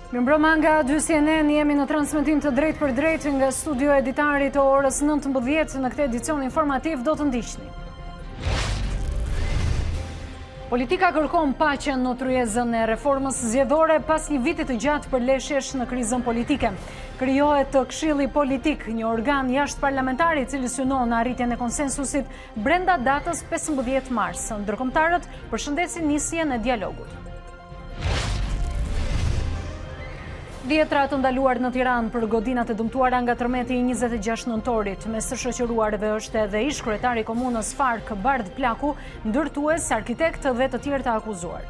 Mirëmbrëma nga 2 CNN, jemi në transmetim të drejt për drejt nga studio e Ditari të orës 19 në këtë edicion informativ do të ndiqni. Politika kërkon paqen në tryezën e reformës zgjedhore pas një viti të gjatë përleshjesh në krizën politike. Krijohet Këshilli Politik, një organ jashtëparlamentar i cili synon në arritjen e konsensusit brenda datës 15 mars. Ndërkombëtarët përshëndesin nisjen e dialogut. Dhjetra të ndaluar në Tiranë për godinat e dëmtuara nga tërmeti i 26 nëntorit. Mes të shoqëruarve është edhe ish kryetari i komunës Fark, Bardh Plaku, ndërtues, arkitekt dhe të tjerë të akuzuar.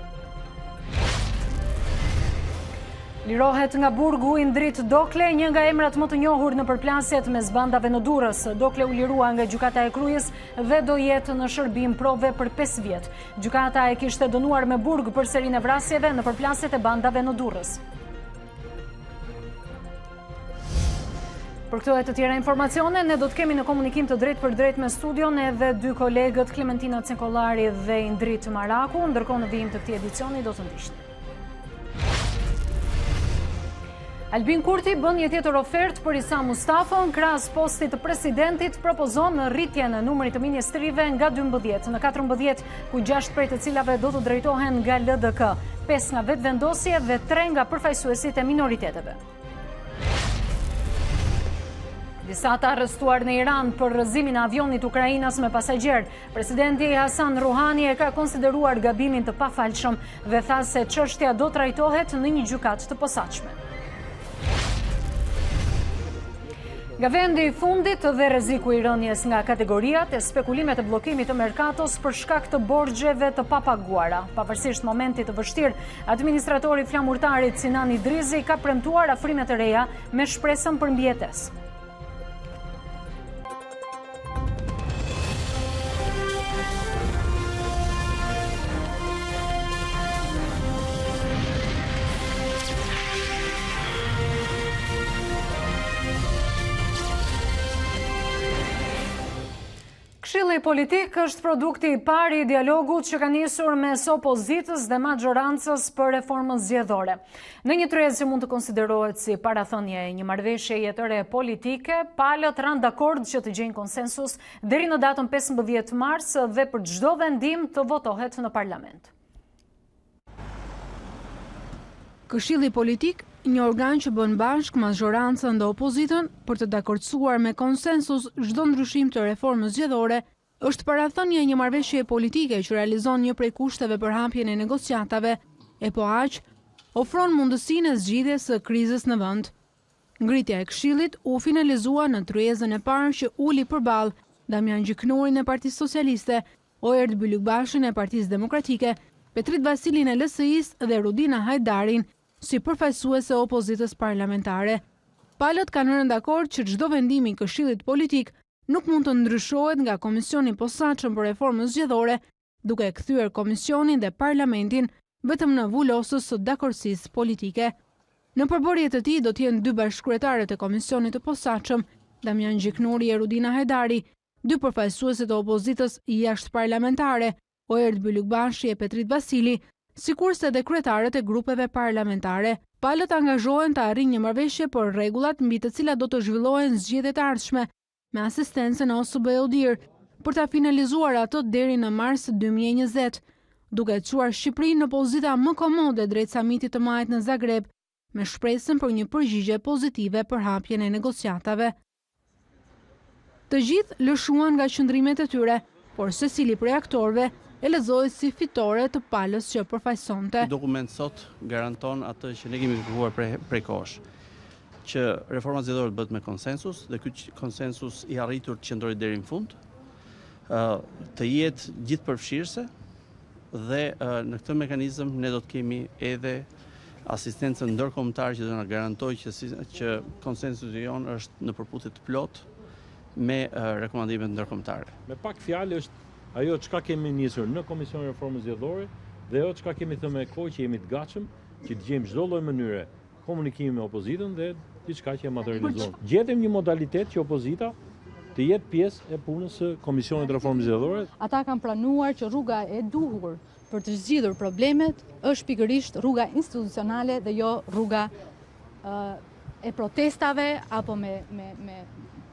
Lirohet nga burgu i ndrit Dokle, një nga emrat më të njohur në përplasjet mes bandave në Durrës. Dokle u lirua nga gjykata e Krujës dhe do jetë në shërbim prove për 5 vjet. Gjykata e kishte dënuar me burg për serinë e vrasjeve në përplasjet e bandave në Durrës. Për këto e të tjera informacione, ne do të kemi në komunikim të drejt për drejt me studion edhe dy kolegët Klementina Cekollari dhe Indrit Maraku, ndërkohë në vijim të këtij edicioni do të ndiqni. Albin Kurti bën një tjetër ofertë për Isa Mustafën, krahas postit të presidentit propozon rritjen e numrit të ministrive nga 12 në 14, ku 6 prej të cilave do të drejtohen nga LDK, 5 nga vetëvendosje dhe 3 nga përfaqësuesit e minoriteteve. Disa të arrestuar në Iran për rrëzimin e avionit ukrainas me pasagjer. Presidenti Hasan Rouhani e ka konsideruar gabimin të pafalshëm dhe tha se çështja do trajtohet në një gjykatë të posaçme. Nga vendi i fundit dhe rreziku i rënjes nga kategoriat e spekulimet e bllokimit të Mercatos për shkak të borxheve të papaguara. Pavarësisht momentit të vështirë, administratori flamurtarit Sinan Idrizi ka premtuar afrime të reja me shpresën për mbijetesë. Këshilli Politik është produkti i parë i dialogut që ka nisur mes opozitës dhe maxhorancës për reformën zgjedhore. Në një tryezë që mund të konsiderohet si parathënie e një marrëveshje jetëre politike, palët ranë dakord që të gjejnë konsensus deri në datën 15 mars dhe për çdo vendim të votohet në parlament. Këshilli Politik, një organ që bën bashkë maxhorancën dhe opozitën për të dakordsuar me konsensus çdo ndryshim të reformës zgjedhore, është parathënie e një marrëveshje politike që realizon një prej kushteve për hapjen e negociatave, e po aq ofron mundësinë e zgjidhjes së krizës në vend. Ngritja e Këshillit u finalizua në tryezën e parë që uli përballë Damian Gjiknorin e Partisë Socialiste, Oert Bylykbashin e Partisë Demokratike, Petrit Vasilin e LSI-s dhe Rudina Hajdarin si përfaqësuese e opozitës parlamentare. Palët kanë rënë dakord që çdo vendim i Këshillit Politik nuk mund të ndryshohet nga Komisioni i Posaçëm për Reformën Zgjedhore, duke kthyer Komisionin dhe Parlamentin vetëm në vulosës së dakordësisë politike. Në përbërje të tij do të jenë 2 bashkëkryetarët e Komisionit të Posaçëm, Damian Gjiknori e Rudina Hajdari, 2 përfaqësuesit e opozitës jashtëparlamentare, Oert Bylykbashi e Petrit Vasili, sikurse dhe kryetarët e grupeve parlamentare. Palët angazhohen të arrijnë një marrëveshje për rregullat mbi të cilat do të zhvillohen zgjedhjet e ardhshme me asistencën e OSBE-ODIR për ta finalizuar ato deri në mars 2020, duke çuar Shqipërinë në pozita më komode drejt samitit të majit në Zagreb, me shpresën për një përgjigje pozitive për hapjen e negociatave. Të gjithë lëshuan nga qëndrimet e tyre, por secili prej aktorëve e lexoi si fitore të palës që përfaqësonte. Dokument sot garanton atë që ne kemi kërkuar prej kohësh, që reforma zgjedhore bëhet me konsensus dhe ky konsensus i arritur të qëndrojë deri në fund, të jetë gjithëpërfshirëse dhe në këtë mekanizëm ne do të kemi edhe asistencën ndërkombëtare që do na garantojë që konsensusi jon është në përputhje të plotë me rekomandimet ndërkombëtare. Me pak fjalë është ajo çka kemi nisur në Komisionin e Reformës Zgjedhore dhe ajo çka kemi thënë me kohë që jemi të gatshëm që të gjejmë çdo lloj mënyre komunikimi me opozitën dhe diçka që e materializon. Gjetëm një modalitet që opozita të jetë pjesë e punës së Komisionit të Reformës Zgjedhore. Ata kanë planuar që rruga e duhur për të zgjidhur problemet është pikërisht rruga institucionale dhe jo rruga e protestave apo me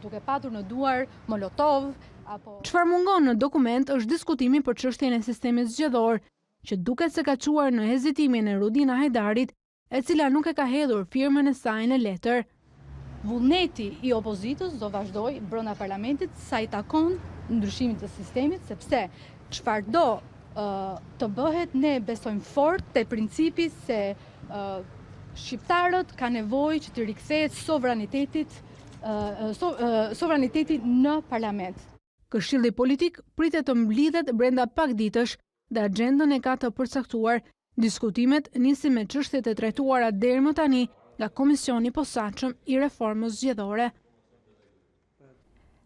duke patur në duar molotov apo. Çfarë mungon në dokument është diskutimi për çështjen e sistemit zgjedhor, që duket se ka çuar në hezitimin e Rudina Hajdarit, e cila nuk e ka hedhur firmën e saj në letër. Vullneti i opozitës do vazhdoj brenda parlamentit sa i takon ndryshimit të sistemit, sepse çfarëdo të bëhet, ne besojmë fort te principi se shqiptarët ka nevojë që të rikthehet sovraniteti në parlament. Këshilli politik pritet të mblidhet brenda pak ditësh dhe agjendën e ka të përcaktuar. Diskutimet nisin me çështjet e trajtuara deri më tani nga Komisioni i Posaçëm i Reformës Zgjedhore.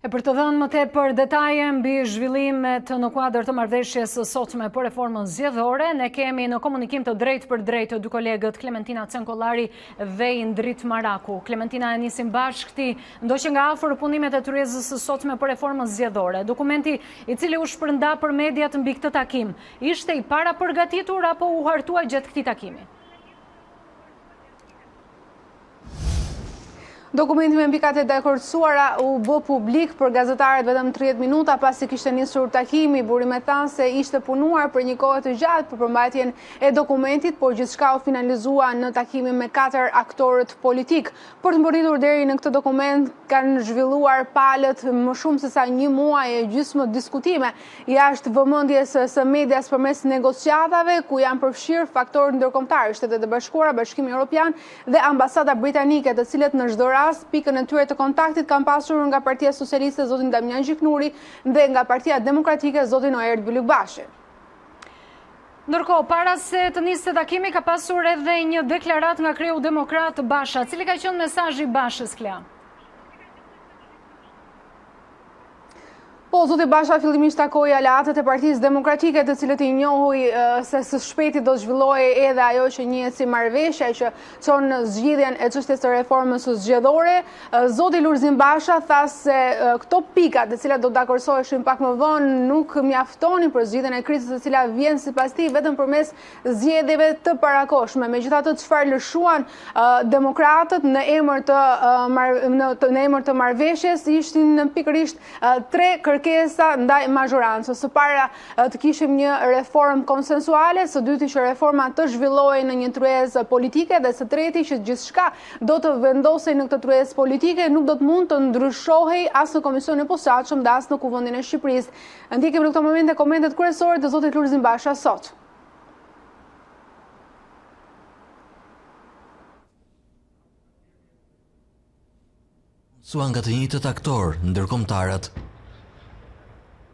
E për të dhënë më tepër detaje mbi zhvillimet në kuadër të marrëveshjes së sotme për reformën zgjedhore, ne kemi në komunikim të drejtë për drejtë dy kolegët Klementina Cenkollari dhe Indrit Maraku. Klementina, e nisim bashkë këti ndoqë nga afër punimet e tyrezës së sotme për reformën zgjedhore. Dokumenti i cili u shpërnda për mediat mbi këtë takim, ishte i para përgatitur apo u hartua gjatë këtij takimi? Dokumenti me mbikat e dakordsuara u bë publik për gazetarët vetëm 30 minuta pasi kishte nisur takimi. Burimet thanë se ishte punuar për një kohë të gjatë për përmbajtjen e dokumentit, por gjithçka u finalizua në takimin me 4 aktorët politik. Për të mbërritur deri në këtë dokument kanë zhvilluar palët më shumë se sa një muaj e gjysmë diskutime jashtë vëmendjes së medias përmes negociatave ku janë përfshirë faktorë ndërkombëtarë, Shtetet e Bashkuara, Bashkimi Evropian dhe Ambasada Britanike, të cilët në çdo rast pikën e tyre të kontaktit kanë pasur nga Partia Socialiste zotin Damian Gjiknuri dhe nga Partia Demokratike zotin Oert Bylykbashi. Ndërkohë, para se të nisë takimi ka pasur edhe një deklarat nga kreu demokrat Basha. Cili ka qenë mesazhi i Bashës, Klea? Po, zoti Basha fillimisht takoi aleatët e Partisë Demokratike, të cilët i njohui se së shpejti do zhvillojë edhe ajo që njihet si marrëveshja që çon zgjidhjen e çështjes së reformës së zgjedhore. Zoti Lulzim Basha tha se këto pika, të cilat do dakordsoheshin pak më vonë, nuk mjaftonin për zgjidhjen e krizës e cila vjen sipas tij vetëm përmes zgjedhjeve të parakohshme. Megjithatë, çfarë lëshuan demokratët në emër të marrëveshjes ishin pikërisht 3 kërkesa ndaj mazhorancës. Së para të kishim një reformë konsensuale, së dyti që reforma të zhvillohej në një tryezë politike dhe së treti që gjithçka do të vendosej në këtë tryezë politike nuk do të mund të ndryshohej as në Komisionin e Posaçëm dhe as në Kuvendin e Shqipërisë. Ndjekim në këtë moment komentet kryesore të zotit Lulzim Basha sot. Suan nga të njëjtët aktor ndërkombëtarët.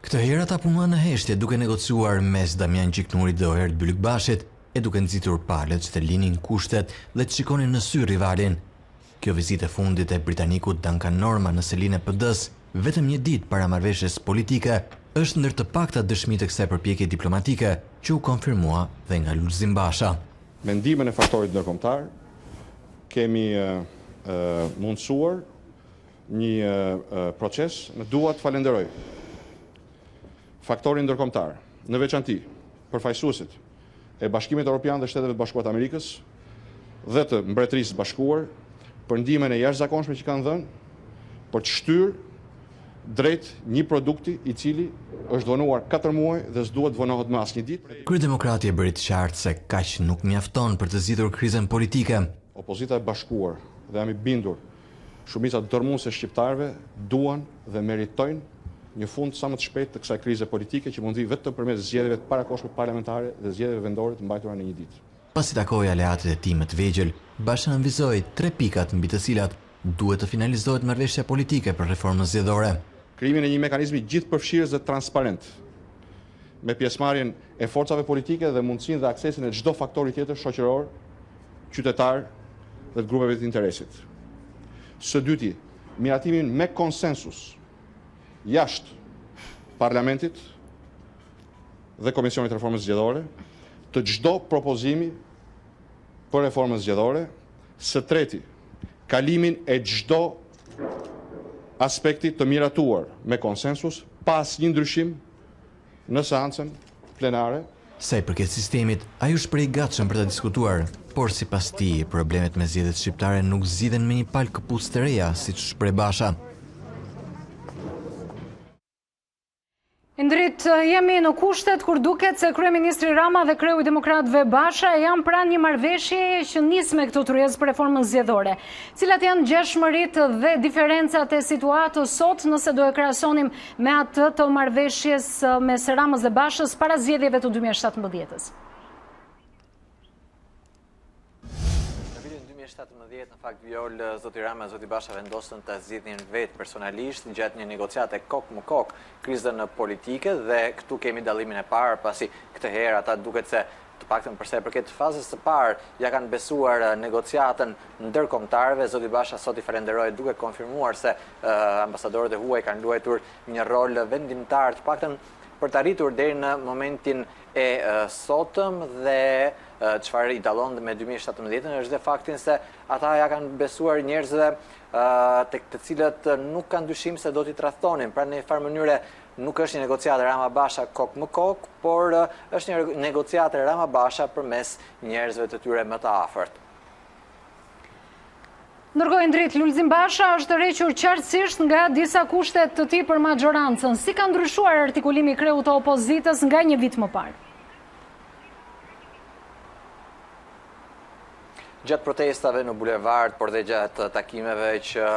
Këtë herë ata punuan në heshtje duke negociuar mes Damian Gjiknurit dhe Oert Bylykbashit e duke nxitur palët që të linin kushtet dhe të shikonin në sy rivalin. Kjo vizitë e fundit e britanikut Duncan Norman në selinë e PD-s, vetëm një ditë para marrëveshjes politike, është ndër të pakta dëshmitë të kësaj përpjekje diplomatike që u konfirmua dhe nga Lulzim Basha. Me ndihmën e faktorit ndërkombëtar kemi mundësuar një proces, në dua të falenderoj faktorin ndërkombëtar, në veçanti përfaqësuesit e Bashkimit Evropian dhe Shteteve të Bashkuara të Amerikës dhe të Mbretërisë së Bashkuar për ndihmën e jashtëzakonshme që kanë dhënë për të shtyrë drejt një produkti i cili është vonuar 4 muaj dhe s'duhet vonohet më asnjë ditë. Kryedemokrati e bëri të qartë se kaq nuk mjafton për të zgjidhur krizën politike. Opozita e bashkuar dhe jam i bindur, shumica dërmuese shqiptarëve duan dhe meritojnë një fund sa më të shpejt të kësaj krize politike që mund vi vetëm përmes zgjedhjeve të parakohshme parlamentare dhe zgjedhjeve vendore të mbajtura në një ditë. Pasi takoi aleatët e tij më të vegjël, Basha anvizoi 3 pikat mbi të cilat duhet të finalizohet marrëveshja politike për reformën zgjedhore. Krijimin e një mekanizmi gjithëpërfshirës dhe transparent, me pjesëmarrjen e forcave politike dhe mundësinë dhe aksesin e çdo faktori tjetër shoqëror, qytetar dhe të grupeve të interesit. Së dyti, miratimin me konsensus jashtë parlamentit dhe Komisionit të Reformës Zgjedhore të çdo propozimi për reformën zgjedhore. Së treti, kalimin e çdo aspekti të miratuar me konsensus pas një ndryshim në seancën plenare Sa i përket sistemit, ai u shpreh i gatshëm për ta diskutuar, por sipas tij, problemet me zgjedhjet shqiptare nuk zgjidhen me një palë këpucë të reja, siç shpreh Basha. Indrit, jemi në kushtet kur duket se kryeministri Rama dhe kreu i demokratëve Basha janë pranë një marrëveshjeje që nis me këtë tryezë për reformën zgjedhore. Cilat janë gjeshmëritë dhe diferencat e situatës sot nëse do e krahasonim me atë të marrëveshjes mes Ramës dhe Bashës para zgjedhjeve të 2017-s? Në fakt, Viol, zoti Rama dhe zoti Basha vendosën të zgjidhnin vetë personalisht gjatë një negociate kokë më kokë krizën politike dhe këtu kemi dallimin e parë, pasi këtë herë ata duket se të paktën përsa i përket fazës së parë ja kanë besuar negociatën ndërkombëtarëve. Zoti Basha sot i falenderoi duke konfirmuar se ambasadorët e huaj kanë luajtur një rol vendimtar të paktën për të arritur deri në momentin e sotëm dhe çfarë i dallon me 2017 është dhe faktin se ata ja kanë besuar njerëzve tek të cilët nuk kanë dyshim se do t'i tradhtonin. Pra në një farë mënyre nuk është një negociatë Rama Basha kokë më kokë, por është një negociatë Rama Basha përmes njerëzve të tyre më të afërt. Ndërkohë, Indrit, Lulzim Basha është tërhequr qartësisht nga disa kushtet të tij për majorancën. Si ka ndryshuar artikulimi i kreut të opozitës nga një vit më parë? Gjatë protestave në bulevard, por dhe gjatë takimeve që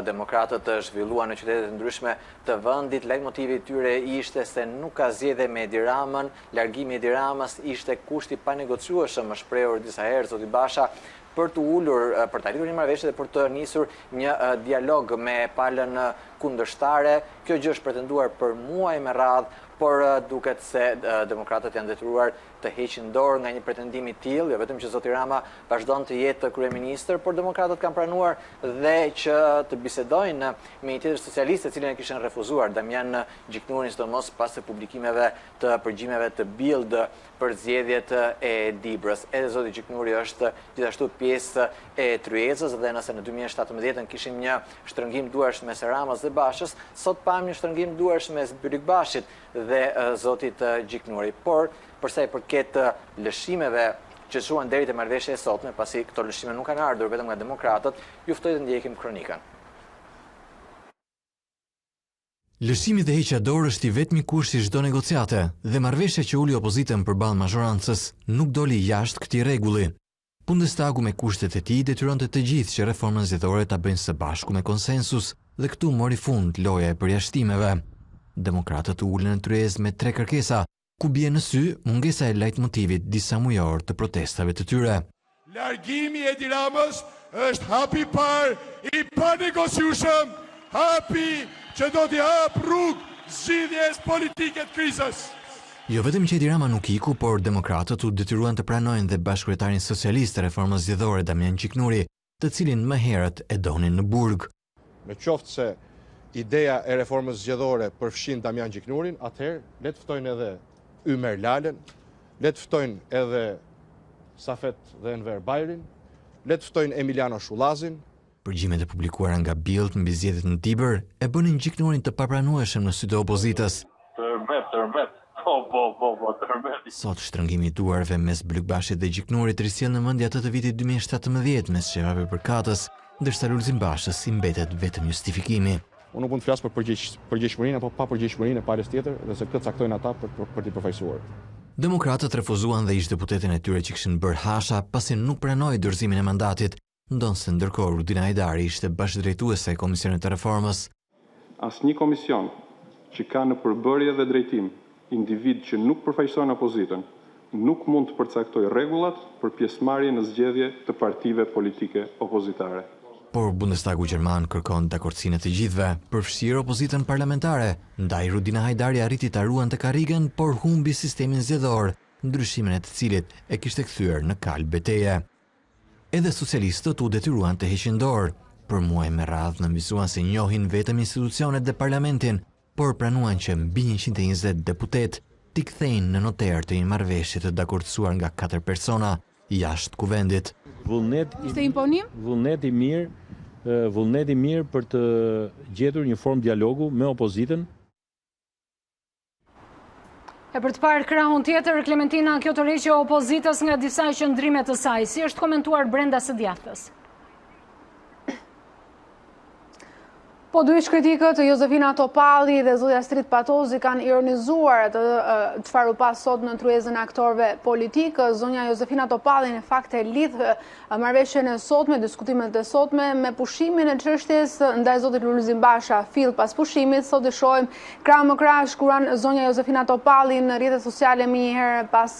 demokratët zhvilluan në qytetet e ndryshme të vendit, leitmotivi i tyre ishte se nuk ka zgjedhje me Edi Ramën, largimi i Edi Ramës ishte kushti pa negociueshëm, më shprehur disa herë zoti Basha, për të ulur, për të arritur një marrëveshje dhe për të nisur një dialog me palën kundërshtare. Kjo gjë është pretenduar për muaj me radhë, por duket se demokratët janë detyruar të heqin dorë nga një pretendim i tillë, jo vetëm që zoti Rama vazhdon të jetë kryeministër, por demokratët kanë pranuar dhe që të bisedojnë me një tjetër socialist, e cilën e kishin refuzuar, Damian Gjiknurin, sidomos pas publikimeve të përgjimeve të Bild për zgjedhjet e Dibrës. Edhe zoti Gjiknuri është gjithashtu pjesë e tryezës dhe nëse në 2017 kishim një shtrëngim duarsh mes Ramës dhe Bashës, sot pam një shtrëngim duarsh mes Byrik-Bashit dhe zotit Gjiknuri. Por përsa i përket lëshimeve që shuan deri te marrëveshja e sotme, pasi këto lëshime nuk kanë ardhur vetëm nga demokratët, ju ftoj të ndjekim kronikën. Lëshimi dhe heqja dorë është i vetmi kusht i çdo negociate dhe marrëveshja që uli opozitën përballë majorancës nuk doli jashtë këtij rregulli. Bundestagu me kushtet e tij detyronte të gjithë që reformën zgjedhore ta bëjnë së bashku me konsensus dhe këtu mori fund loja e përjashtimeve. Demokratët ulën në tryezë me 3 kërkesa, ku bie në sy mungesa e lajtmotivit disa mujor të protestave të tyre. Largimi i Edi Ramës është hapi parë i panegociueshëm, hapi që do t'i hap rrugë zgjidhjes politike të krizës. Jo vetëm që Edi Rama nuk iku, por demokratët u detyruan të pranojnë dhe bashkëkryetarin socialist të reformës zgjedhore Damian Gjiknuri, të cilin më herët e donin në burg. Me qoftë se ideja e reformës zgjedhore përfshin Damian Gjiknurin, atëherë le të ftojnë edhe Ymer Lalën, le të ftojnë edhe Safet dhe Enver Bajrin, le të ftojnë Emiliano Shullazin. Përgjimet e publikuara nga Bild mbi zgjedhjet në Tibër e bënin Gjiknurin të papranueshëm në sy të opozitës. Tërmet. Tërmet. Sot shtrëngimi i duarve mes Bylik-Bashit dhe Gjiknurit risjell në mendje atë të vitit 2017 mes shefave përkatës, ndërsa Lulzim Bashës i mbetet vetëm justifikimi. Unë nuk mund të flas për përgjegjësinë apo pa përgjegjësinë e palës tjetër, dhe se këtë caktojnë ata për t'i përfaqësuar. Demokratët refuzuan dhe ish deputetin e tyre që kishin bërë hasha pasi nuk pranoi dorëzimin e mandatit, ndonse ndërkohë Rudina Hajdari ishte bashkëdrejtuese e Komisionit të Reformës. Asnjë komision që ka në përbërje dhe drejtim individ që nuk përfaqëson opozitën nuk mund të përcaktojë rregullat për pjesëmarrje në zgjedhje të partive politike opozitare. Por Bundestagu Gjerman kërkon dakordsinë të gjithëve, përfshirë opozitën parlamentare, ndaj Rudina Hajdari arriti ta ruante karrigën, por humbi sistemin zgjedhor, ndryshimin e të cilit e kishte kthyer në kalb beteje. Edhe socialistët u detyruan të heqin dorë, për muaj me radhë nënvizuan se njohin vetëm institucionet dhe parlamentin, por pranuan që mbi 120 deputet t'i kthejnë në noter të një marrëveshje të dakordsuar nga 4 persona jashtë kuvendit. Ishte imponim? Vullnet i mirë për të gjetur një formë dialogu me opozitën. E për të parë krahun tjetër, Klementina kjo të rriqe opozitës nga disa qëndrimet të saj. Si është komentuar Brenda së djathtës? Po dy kritikët, Josefina Topalli dhe zotja Astrid Patozi kanë ironizuar atë çfarë u pas sot në tryezën e aktorëve politik. Zonja Josefina Topalli në fakt e lidh marrëveshjen e sotme, diskutimet e sotme me pushimin e çështjes ndaj zotit Lulzim Basha. Fill pas pushimit, sot e shohim krah më krah shkruan zonja Josefina Topalli në rrjetet sociale më njëherë pas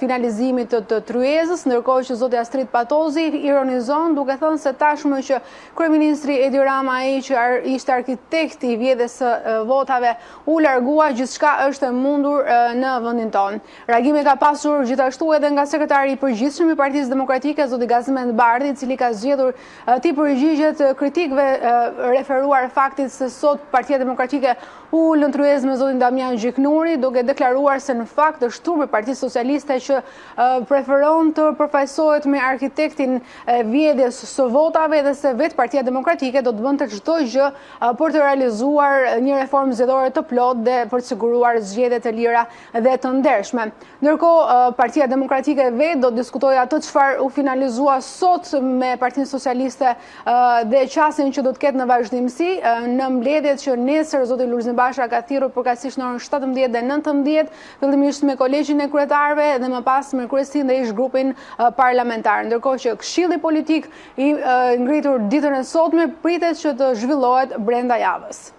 finalizimit të tryezës, ndërkohë që zotja Astrid Patozi ironizon duke thënë se tashmë që kryeministri Edi Rama ai që ishte arkitekti i vjedhjes së votave u largua, gjithçka është e mundur në vendin tonë. Reagime ka pasur gjithashtu edhe nga sekretari i përgjithshëm i Partisë Demokratike, zoti Gazmend Bardhi, i cili ka zgjedhur ti përgjigjet kritikëve referuar faktit se sot Partia Demokratike u lën tryezë me zotin Damian Gjiknuri, duke deklaruar se në fakt është turpi i Partisë Socialiste që preferon të përfaqësohet me arkitektin e vjedhjes së votave dhe se vetë Partia Demokratike do të bënte çdo gjë për të realizuar një reformë zgjedhore të plotë dhe për të siguruar zgjedhje të lira dhe të ndershme. Ndërkohë, Partia Demokratike vetë do të diskutojë atë çfarë u finalizua sot me Partinë Socialiste dhe qasjen që do të ketë në vazhdimsi në mbledhjet që nesër zoti Lulzim Basha ka thirrur përkatësisht në orën 17 dhe 19, fillimisht me kolegjin e kryetarëve dhe më pas me kryesin dhe ish grupin parlamentar. Ndërkohë që Këshilli Politik i ngritur ditën e sotme pritet që të zhvillohet brenda javës.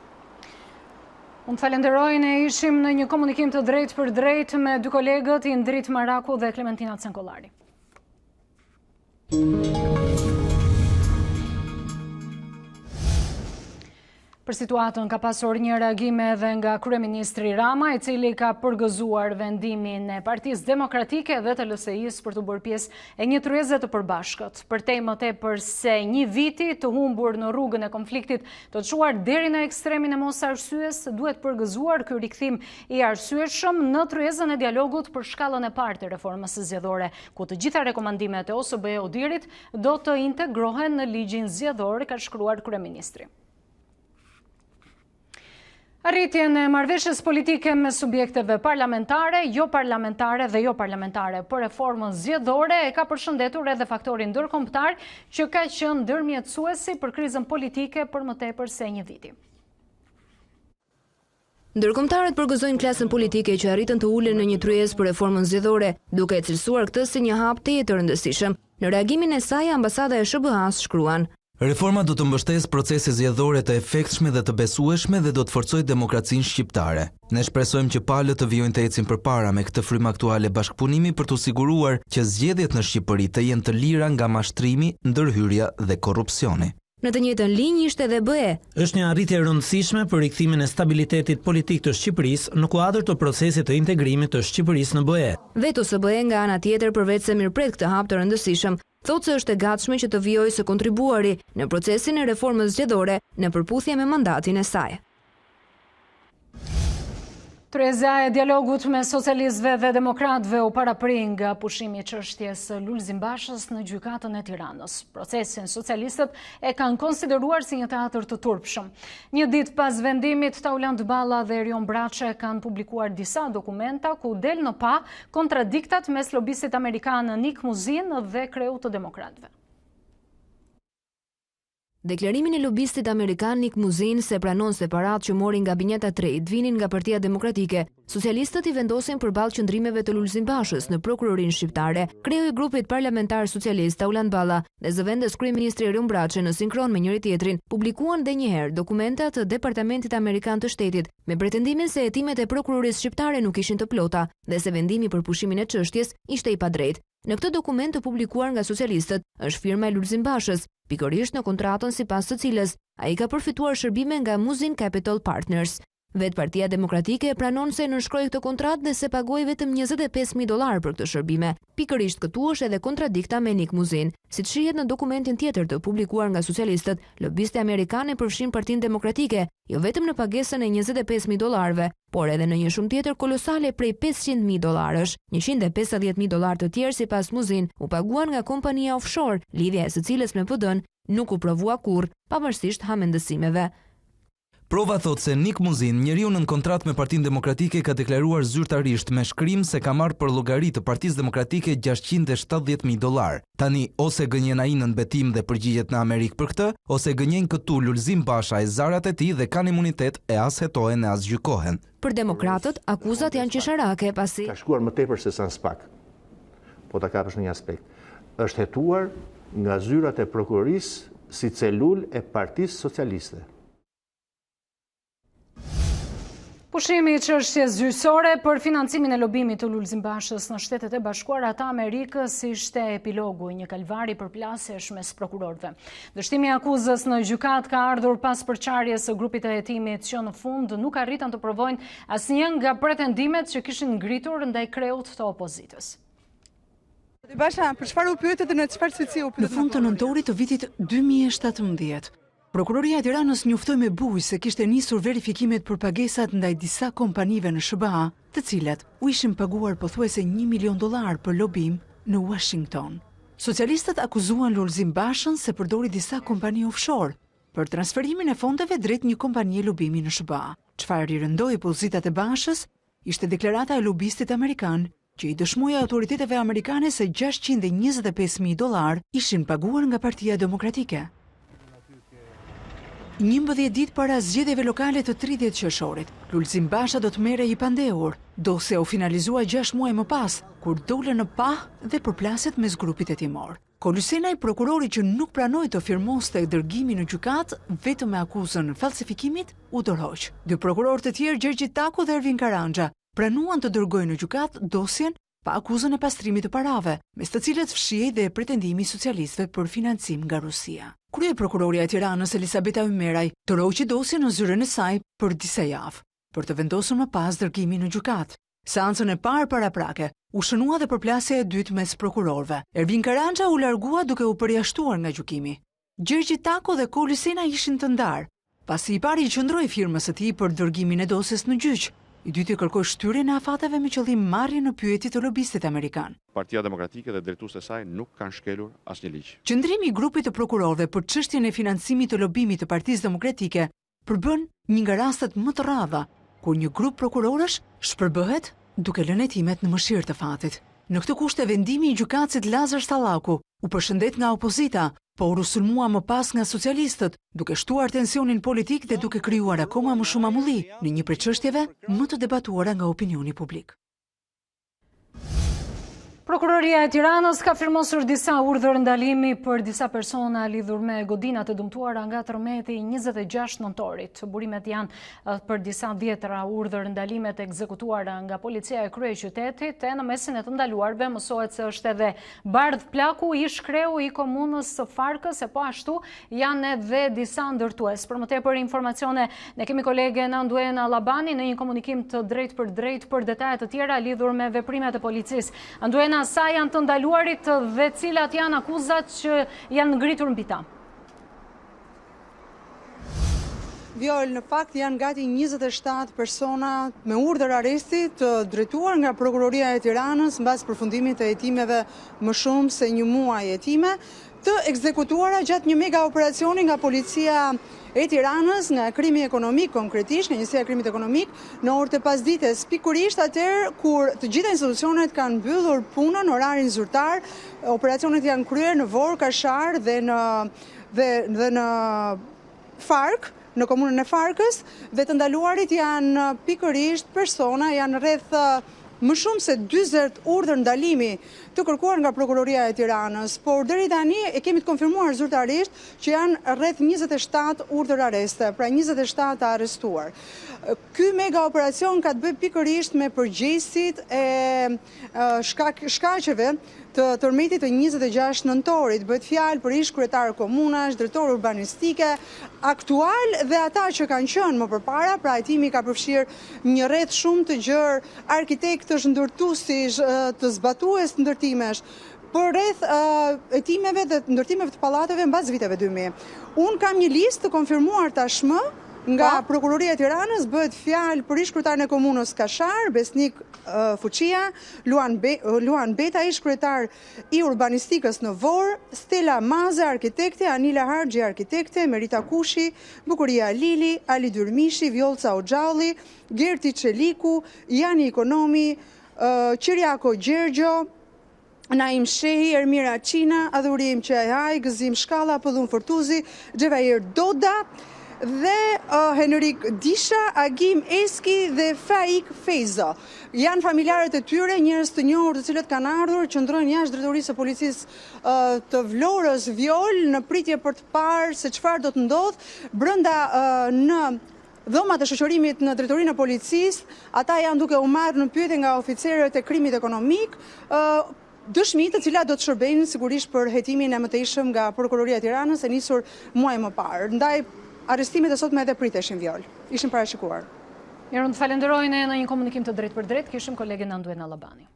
Unë falenderoj, ne ishim në një komunikim të drejtë për drejtë me dy kolegët, Indrit Maraku dhe Klementina Cenkollari. Për situatën ka pasur një reagime edhe nga kryeministri Rama, i cili ka përgëzuar vendimin e Partisë Demokratike dhe të LSI-s për të bërë pjesë e një tryeze të përbashkët. Për te më tepër se një viti të humbur në rrugën e konfliktit të çuar deri në ekstremin e mos arsyes, duhet përgëzuar ky rikthim i arsyeshëm në tryezën e dialogut për shkallën e parë të reformës zgjedhore, ku të gjitha rekomandimet e OSBE-Odirit do të integrohen në ligjin zgjedhor, ka shkruar kryeministri. Arritjen e marrëveshjes politike me subjekteve parlamentare, jo parlamentare dhe jo parlamentare për reformën zgjedhore e ka përshëndetur edhe faktori ndërkombëtar që ka qenë ndërmjetësuesi për krizën politike për më tepër se një viti. Ndërkombëtarët përgëzojnë klasën politike që arritën të ulen në një tryezë për reformën zgjedhore, duke e cilësuar këtë si një hap të rëndësishëm. Në reagimin e saj, ambasada e SBA-s shkruan: Reforma do të mbështesë procese zgjedhore të efektshme dhe të besueshme dhe do të forcojë demokracinë shqiptare. Ne shpresojmë që palët të vijojnë të ecin përpara me këtë frymë aktuale bashkëpunimi për të siguruar që zgjedhjet në Shqipëri të jenë të lira nga mashtrimi, ndërhyrja dhe korrupsioni. Në të njëjtën linjë ishte edhe BE. Është një arritje e rëndësishme për rikthimin e stabilitetit politik të Shqipërisë në kuadër të procesit të integrimit të Shqipërisë në BE. Veto së BE nga ana tjetër, përveç se mirëpret këtë hap të rëndësishëm, thotë se është e gatshme që të vijojë së kontribuari në procesin e reformës zgjedhore në përputhje me mandatin e saj. Tryeza e dialogut me socialistëve dhe demokratëve u parapri nga pushimi i çështjes Lulzim Bashës në gjykatën e Tiranës. Procesin socialistët e kanë konsideruar si një teatër të turpshëm. Një ditë pas vendimit, Tauland Balla dhe Erion Braçe kanë publikuar disa dokumenta ku del në pa kontradiktat mes lobistit amerikan Nick Muzin dhe kreut të demokratëve. Deklarimin e lobistit amerikan Nick Muzin se pranon separat që mori nga binjeta 3 vinin nga Partia Demokratike, socialistët i vendosin përballë qëndrimeve të Lulzim Bashës në prokurorinë shqiptare, kreu i grupit parlamentar socialist Tauland Balla dhe zëvendës kryeministri Erion Braçe në sinkron me njëri tjetrin, publikuan edhe një herë dokumentat të Departamentit Amerikan të Shtetit me pretendimin se hetimet e prokurorisë shqiptare nuk ishin të plota dhe se vendimi për pushimin e çështjes ishte i padrejtë. Në këtë dokument të publikuar nga socialistët është firma e Lulzim Bashës, pikërisht në kontratën sipas së cilës ai ka përfituar shërbime nga Muzin Capital Partners. Vetë Partia Demokratike pranon se nënshkroi këtë kontratë dhe se pagoi vetëm $25,000 për këtë shërbime. Pikërisht këtu është edhe kontradikta me Nick Muzin. Siç shihet në dokumentin tjetër të publikuar nga socialistët, lobisti amerikan e përfshin Partinë Demokratike, jo vetëm në pagesën e $25,000, por edhe në një shumë tjetër kolosale prej $500,000. $150,000 të tjerë sipas Muzin u paguan nga kompania offshore, lidhja e së cilës me PD-n nuk u provua kurrë, pavarësisht hamendësimeve. Prova thot se Nik Muzin, njeriu në kontratë me Partinë Demokratike, ka deklaruar zyrtarisht me shkrim se ka marrë për llogari të Partisë Demokratike $670.000. Tani ose gënjen ai në betim dhe përgjigjet në Amerikë për këtë, ose gënjen këtu Lulzim Basha e zarat e tij dhe kanë imunitet e as hetohen e as gjykohen. Për demokratët, akuzat janë qesharake pasi ka shkuar më tepër se sa spak. Po ta kapësh në një aspekt. Është hetuar nga zyrat e prokurorisë si celul e Partisë Socialiste. Pushimi i çështjes gjyqësore për financimin e lobimit të Lulzim Bashës në Shtetet e Bashkuara të Amerikës ishte epilogu i një kalvari përplasjesh mes prokurorëve. Dështimi i akuzës në gjykat ka ardhur pas përçarjes së grupit të hetimit që në fund nuk arritën të provojnë asnjë nga pretendimet që kishin ngritur ndaj kreut të opozitës. Basha, për çfarë u pyetet dhe në çfarë cilësie u pyetet? Në fund të nëntorit të vitit 2017, Prokuroria e Tiranës njoftoi me bujë se kishte nisur verifikimet për pagesat ndaj disa kompanive në SBA, të cilat u ishin paguar pothuajse $1 milion për lobim në Washington. Socialistët akuzuan Lulzim Bashën se përdori disa kompani offshore për transferimin e fondeve drejt një kompanie lobimi në SBA. Çfarë i rëndoi pozitat e Bashës ishte deklarata e lobistit amerikan që i dëshmoi autoriteteve amerikane se $625.000 ishin paguar nga Partia Demokratike. 11 ditë para zgjedhjeve lokale të 30 qershorit, Lulzim Basha do të merrej i pandehur. Dosja u finalizua 6 muaj më pas, kur dole në pah dhe përplasjet mes grupit hetimor. Kolusenaj, prokurori që nuk pranoi të firmoste dërgimin në gjykat vetëm me akuzën falsifikimit, u dorëhoq. Dy prokurorë të tjerë, Gjergji Taku dhe Ervin Karanxha, pranuan të dërgojnë në gjykat dosjen pa akuzën e pastrimit të parave, mes të cilët fshihej dhe pretendimi i socialistëve për financim nga Rusia. Kryeprokuroria e Tiranës Elisabeta Ymeraj tërhoqi dosjen në zyrën e saj për disa javë, për të vendosur më pas dërgimin në gjykat. Seancën e parë paraprake u shënua dhe përplasja e dytë mes prokurorëve. Ervin Karanxha u largua duke u përjashtuar nga gjykimi. Gjergji Tako dhe Kolisena ishin të ndarë, pasi i pari i qëndroi firmës së tij për dërgimin e dosjes në gjyq. I dyti kërkoi shtyrjen e afateve me qëllim marrje në pyetje të lobistit amerikan. Partia Demokratike dhe drejtuesit e saj nuk kanë shkelur asnjë ligj. Qëndrimi i grupit të prokurorëve për çështjen e financimit të lobimit të Partisë Demokratike përbën një nga rastet më të rralla kur një grup prokurorësh shpërbëhet duke lënë hetimet në mëshirë të fatit. Në këtë kushte vendimi i gjykatësit Lazar Stallaku u përshëndet nga opozita, por u sulmua më pas nga socialistët, duke shtuar tensionin politik dhe duke krijuar akoma më shumë amulli në një prej çështjeve më të debatuara nga opinioni publik. Prokuroria e Tiranës ka firmosur disa urdhër ndalimi për disa persona lidhur me godinat e dëmtuara nga tërmeti 26 nëntorit. Burimet janë për disa dhjetëra urdhër ndalimet ekzekutuara nga policia e kryeqytetit, e në mesin e të ndaluarve mësohet se është edhe Bardh Plaku, ish kreu i komunës së Farkës, e po ashtu janë edhe disa ndërtues. Për më tepër informacione, ne kemi kolegen Anduena Labani në një komunikim të drejt për detajet të tjera lidhur me veprimet e policisë. Anduena, sa janë të ndaluarit dhe cilat janë akuzat që janë ngritur mbi ta? Viol, në fakt janë gati 27 persona me urdhër arresti të drejtuar nga Prokuroria e Tiranës mbas përfundimit të hetimeve më shumë se një muaj hetime, të ekzekutuara gjatë një mega operacioni nga policia e Tiranës, nga krimi ekonomik konkretisht, nga njësia e krimit ekonomik, në orët e pasdites, pikërisht atëherë kur të gjitha institucionet kanë mbyllur punën në orarin zyrtar, operacionet janë kryer në Vorë, Kashar dhe në Fark, në komunën e Farkës, dhe të ndaluarit janë pikërisht persona, janë rreth më shumë se 40 urdhër ndalimi të kërkuar nga Prokuroria e Tiranës, por deri tani e kemi të konfirmuar zyrtarisht që janë rreth 27 urdhër arreste, pra 27 të arrestuar. Ky mega operacion ka të bëjë pikërisht me përgjegjësit e shkaqeve të tërmetit të 26 nëntorit. Bëhet fjalë për ish kryetar komunash, drejtor urbanistike, aktual dhe ata që kanë qenë më përpara, pra hetimi ka përfshirë një rreth shumë të gjerë arkitektësh, ndërtuesish, të zbatues të ndërtimesh, për rreth hetimeve dhe ndërtimeve të pallateve mbas viteve 2000. Unë kam një listë të konfirmuar tashmë Nga Prokuroria e Tiranës bëhet fjalë për ish-kryetarin e komunës Kashar, Besnik Fuçia, Luan Beta, ish-kryetar i urbanistikës në Vorë, Stella Maze, arkitekte, Anila Harxhi, arkitekte, Merita Kushi, Bukuria Lili, Ali Dyrmishi, Vjolca Oxhalli, Gerti Çeliku, Jani Ekonomi, Qiriako Gjergjo, Naim Shehi, Ermira Qina, Adhurim Qajaj, Gëzim Shkalla, Pëllun Fortuzi, Xhevair Doda, dhe Henrik Disha, Agim Eski dhe Faik Feza. Janë familjarët e tyre, njerëz të njohur të cilët kanë ardhur, qëndrojnë jashtë drejtorisë së policisë të Vlorës Vjol në pritje për të parë se çfarë do të ndodhë brenda në dhomat e shoqërimit në drejtorinë e policisë. Ata janë duke u marrë në pyetje nga oficerët e krimit ekonomik, dëshmi të cilat do të shërbejnë sigurisht për hetimin e mëtejshëm nga Prokuroria e Tiranës e nisur muaj më parë. Ndaj arrestimet e sotme edhe priteshin Vjol. Ishin parashikuar. Mirë, të falenderojnë në një komunikim të drejt për drejt, kishim kolegen Anduen Allabani.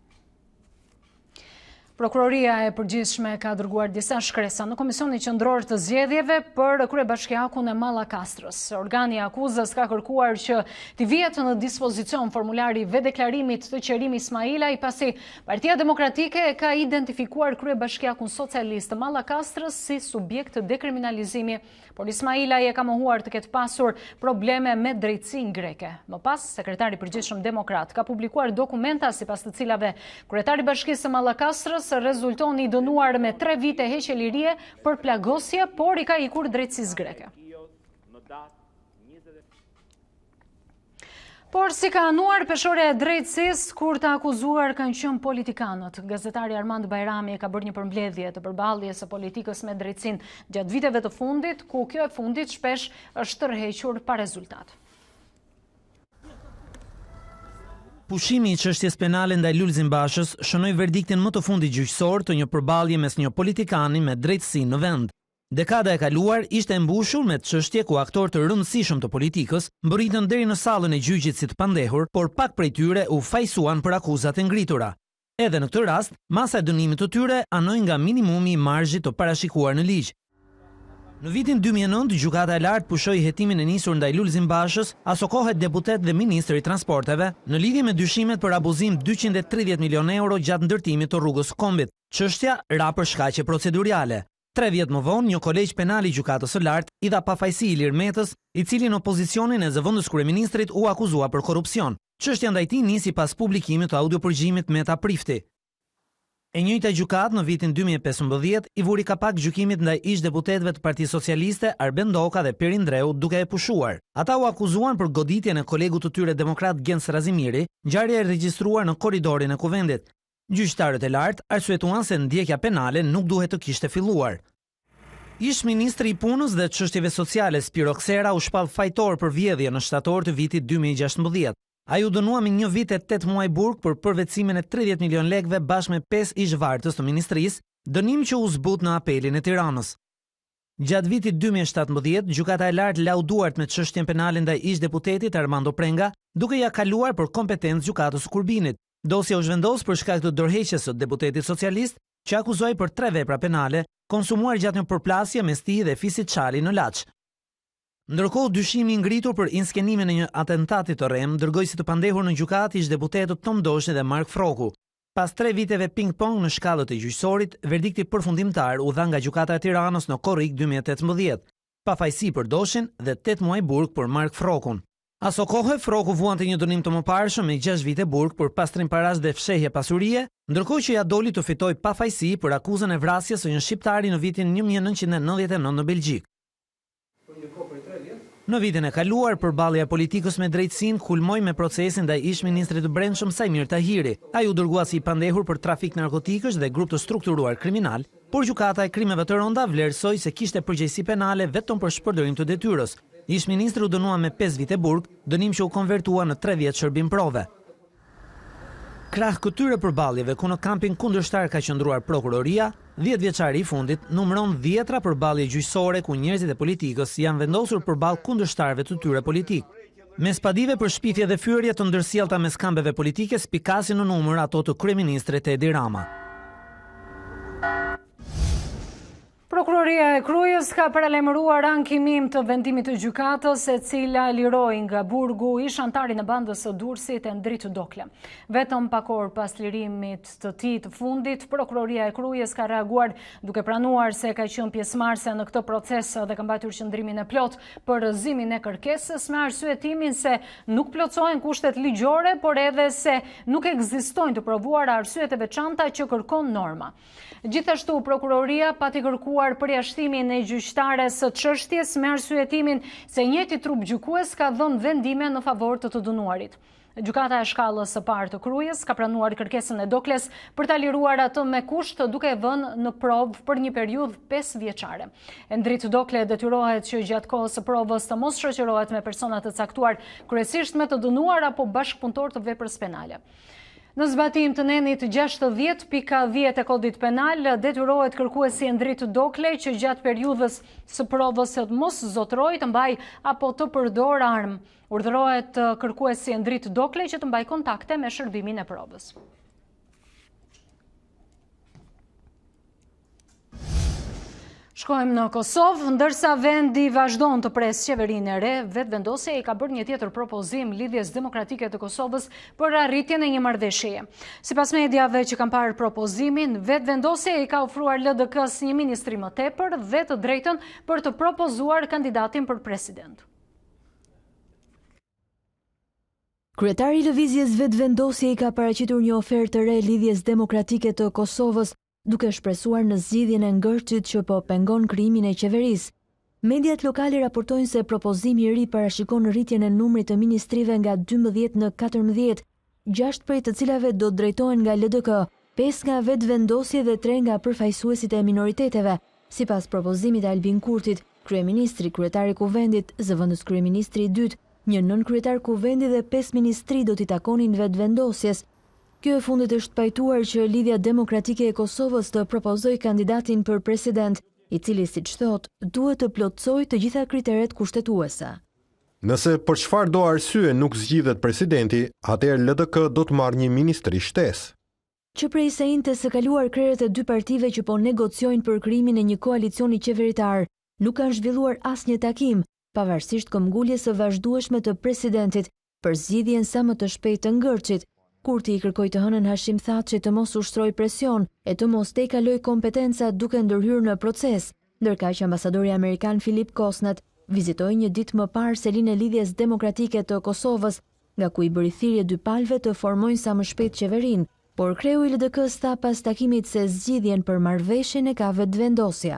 Prokuroria e përgjithshme ka dërguar disa shkresa në Komisionin Qendror të Zgjedhjeve për kryebashkiakun e Mallakastrës. Organi i akuzës ka kërkuar që t'i vihet në dispozicion formulari vedeklarimit të qerimi Ismailaj, pasi Partia Demokratike ka identifikuar kryebashkiakun socialist të Mallakastrës si subjekt të dekriminalizimi, por Ismailaj e ka mohuar të ketë pasur probleme me drejtësinë greke. Më pas, sekretari i përgjithshëm demokrat ka publikuar dokumenta sipas të cilave kryetari i Bashkisë së Mallakastrës rezulton i dënuar me 3 vite heqje lirie për plagosje, por i ka ikur drejtësisë greke. Por si ka anuar peshore e drejtësisë kur të akuzuar kanë qenë politikanët. Gazetari Armand Bajrami ka bërë një përmbledhje të përballjes së politikës me drejtësinë gjatë viteve të fundit, ku kjo e fundit shpesh është tërhequr pa rezultat. Pushimi i çështjes penale ndaj Lulzim Bashës shënoi verdiktin më të fundit gjyqësor të një përballje mes një politikani me drejtësi në vend. Dekada e kaluar ishte e mbushur me çështje ku aktorë të rëndësishëm të politikës mbërritën deri në sallën e gjyqit si të pandehur, por pak prej tyre u fajsuan për akuzat e ngritura. Edhe në këtë rast, masa e dënimit të tyre anoi nga minimumi i marzhit të parashikuar në ligj. Në vitin 2009, gjykata e lartë pushoi hetimin e nisur ndaj Lulzim Bashës, asokohet deputet dhe ministri i transporteve, në lidhje me dyshimet për abuzim 230 milion euro gjatë ndërtimit të rrugës Kombit. Çështja ra për shkaqe procedurale. 3 vjet më vonë, një kolegj penal i gjykatës së lartë i dha pafajësi Ilir Metës, i cili në opozicionin e zëvendës kryeministrit u akuzua për korrupsion. Çështja ndaj tij nisi pas publikimit të audiopërgjimit Meta Prifti. E njëjta gjykatë në vitin 2015 i vuri kapak gjykimit ndaj ish-deputetëve të Partisë Socialiste Arben Doka dhe Perin Dreu duke e pushuar. Ata u akuzuan për goditjen e kolegut të tyre demokrat Gens Razimiri, ngjarje e regjistruar në korridorin e kuvendit. Gjyqtarët e lartë arsyetuan se ndjekja penale nuk duhet të kishte filluar. Ish-ministri i punës dhe çështjeve sociale Spiro Ksera u shpall fajtor për vjedhje në shtator të vitit 2016. Ai u dënua me 1 vit e 8 muaj burg për përvetësimin e 30 milion lekëve bashkë me 5 ish-vartës të ministrisë, dënim që u zbut në apelin e Tiranës. Gjatë vitit 2017, gjykata e lartë lauduart me çështjen penale ndaj ish-deputetit Armando Prenga, duke ja kaluar për kompetencë gjykatës së Kurbinit. Dosja u zhvendos për shkak të dorëheqjes së deputetit socialist, që akuzoi për 3 vepra penale konsumuar gjatë një përplasje mes tij dhe Fisit Çali në Laç. Ndërkohë, dyshimi i ngritur për inskenimin e një atentati të rrem dërgoi si të pandehur në gjykatë ish-deputetët Tom Doshi dhe Mark Froku. Pas 3 viteve ping-pong në shkallët e gjyqësorit, verdikti përfundimtar u dha nga gjykata e Tiranës në korrik 2018, pafajësi për Doshin dhe 8 muaj burg për Mark Frokun. Aso kohë, Froku vuante një dënim të mëparshëm me 6 vite burg për pastrim parash dhe fshehje pasurie, ndërkohë që ja doli të fitoj pafajësi për akuzën e vrasjes së një shqiptari në vitin 1999 në Belgjik. Në vitin e kaluar, përballja e politikës me drejtësinë kulmoi me procesin ndaj ish-ministrit të Brendshëm Sajmir Tahiri. Ai u dërgua si i pandehur për trafik narkotikësh dhe grup të strukturuar kriminal, por gjykata e krimeve të rënda vlerësoi se kishte përgjegjësi penale vetëm për shpërdorim të detyrës. Ish-ministri u dënua me 5 vite burg, dënim që u konvertua në 3 vjet shërbim prove. Krah këtyre përballjeve ku në kampin kundërshtar ka qëndruar prokuroria, 10 vjeçari i fundit numëron 10 përballje gjyqësore ku njerëzit e politikës janë vendosur përballë kundërshtarëve të tyre politik. Me spadive për shpifje dhe fyerje të ndërsjellta mes kambeve politike spikasin në numër ato të kryeministrit Edi Rama. Prokuroria e Krujës ka paralajmëruar ankimim të vendimit të gjykatës e cila liroi nga burgu ish antari në bandës së Durrësit e Ndritë Dokle. Vetëm pak orë pas lirimit të tij të fundit, Prokuroria e Krujës ka reaguar duke pranuar se ka qenë pjesëmarrëse në këtë proces dhe ka mbajtur qëndrimin e plot për rrëzimin e kërkesës me arsyetimin se nuk plotësohen kushtet ligjore, por edhe se nuk ekzistojnë të provuara arsyet e veçanta që kërkon norma. Gjithashtu, Prokuroria pati kërkuar përjashtimin e gjyqtares së çështjes me arsyetimin se njëjti trup gjykues ka dhënë vendime në favor të të dënuarit. Gjykata e shkallës së parë të Krujës ka pranuar kërkesën e Dokles për ta liruar atë me kusht duke vënë në provë për një periudhë 5 vjeçare. Ndritë Dokle detyrohet që gjatë kohës së provës të mos shoqërohet me persona të caktuar, kryesisht me të dënuar apo bashkëpunëtor të veprës penale. Në zbatim të nenit 60.10 e kodit penal, detyrohet kërkuesi Ndritë Dokle që gjatë periudhës së provës të mos zotrojë, të mbaj apo të përdor armë. Urdhërohet kërkuesi Ndritë Dokle që të mbaj kontakte me shërbimin e provës. Shkojmë në Kosovë, ndërsa vendi vazhdon të presë qeverinë e re, vetëvendosja i ka bërë një tjetër propozim lidhjes demokratike të Kosovës për arritjen e një marrëveshjeje. Sipas mediave që kanë parë propozimin, vetëvendosja i ka ofruar LDK-s një ministri më tepër dhe të drejtën për të propozuar kandidatin për president. Kryetari i lëvizjes vetëvendosje i ka paraqitur një ofertë të re lidhjes demokratike të Kosovës, duke shpresuar në zgjidhjen e ngërçit që po pengon krijimin e qeverisë. Mediat lokale raportojnë se propozimi i ri parashikon rritjen e numrit të ministrive nga 12 në 14, 6 prej të cilave do drejtohen nga LDK, 5 nga vetëvendosje dhe 3 nga përfaqësuesit e minoriteteve. Sipas propozimit të Albin Kurtit, kryeministri, kryetari i kuvendit, zëvendës kryeministri i dytë, një nën-kryetar kuvendi dhe 5 ministri do t'i takonin vetëvendosjes. Kjo e fundit është pajtuar që Lidhja Demokratike e Kosovës të propozoj kandidatin për president, i cili, siç thotë, duhet të plotësojë të gjitha kriteret kushtetuese. Nëse për çfarë do arsye nuk zgjidhet presidenti, atëherë LDK do të marrë një ministri shtesë. Që prej së njëjtës së kaluar, krerët e dy partive që po negociojnë për krijimin e një koalicioni qeveritar nuk kanë zhvilluar asnjë takim, pavarësisht këmbguljes së vazhdueshme të presidentit për zgjidhjen sa më të shpejtë të ngërçit. Kurti i kërkoi të hënën Hashim Thaçi të mos ushtrojë presion e të mos tejkaloj kompetenca duke ndërhyrë në proces, ndërkaq ambasadori amerikan Philip Kosnat vizitoi një ditë më parë selinë e Lidhjes Demokratike të Kosovës, nga ku i bëri thirrje dy palëve të formojnë sa më shpejt qeverinë, por kreu i LDK-s tha pas takimit se zgjidhjen për marrëveshjen e ka vetëvendosja.